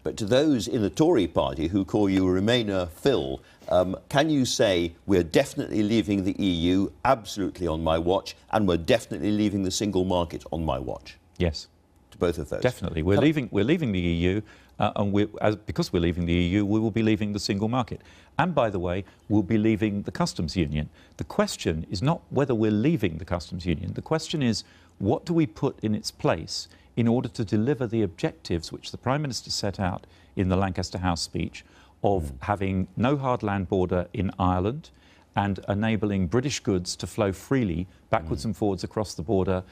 But to those in the Tory party who call you a Remainer Phil, can you say we're definitely leaving the EU, absolutely on my watch, and we're definitely leaving the single market on my watch? Yes. To both of those? Definitely. We're leaving the EU, and because we're leaving the EU, we will be leaving the single market. And by the way, we'll be leaving the customs union. The question is not whether we're leaving the customs union. The question is, what do we put in its place in order to deliver the objectives which the Prime Minister set out in the Lancaster House speech of having no hard land border in Ireland and enabling British goods to flow freely backwards and forwards across the border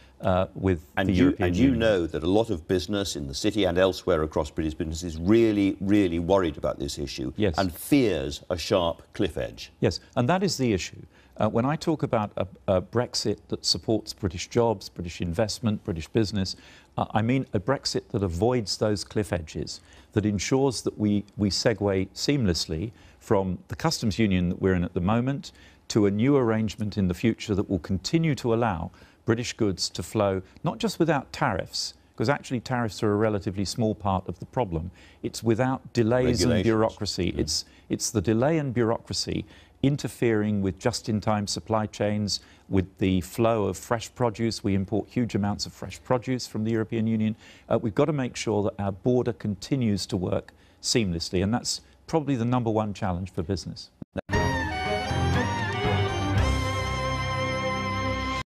with the European Union. And you know that a lot of business in the city and elsewhere across British business is really, really worried about this issue. Yes. And fears a sharp cliff edge. Yes, and that is the issue. When I talk about a Brexit that supports British jobs, British investment, British business, I mean a Brexit that avoids those cliff edges, that ensures that we segue seamlessly from the customs union that we're in at the moment to a new arrangement in the future that will continue to allow British goods to flow, not just without tariffs, because actually tariffs are a relatively small part of the problem. It's without delays and bureaucracy. It's the delay and bureaucracy interfering with just-in-time supply chains, with the flow of fresh produce. We import huge amounts of fresh produce from the European Union. We've got to make sure that our border continues to work seamlessly, and that's probably the #1 challenge for business.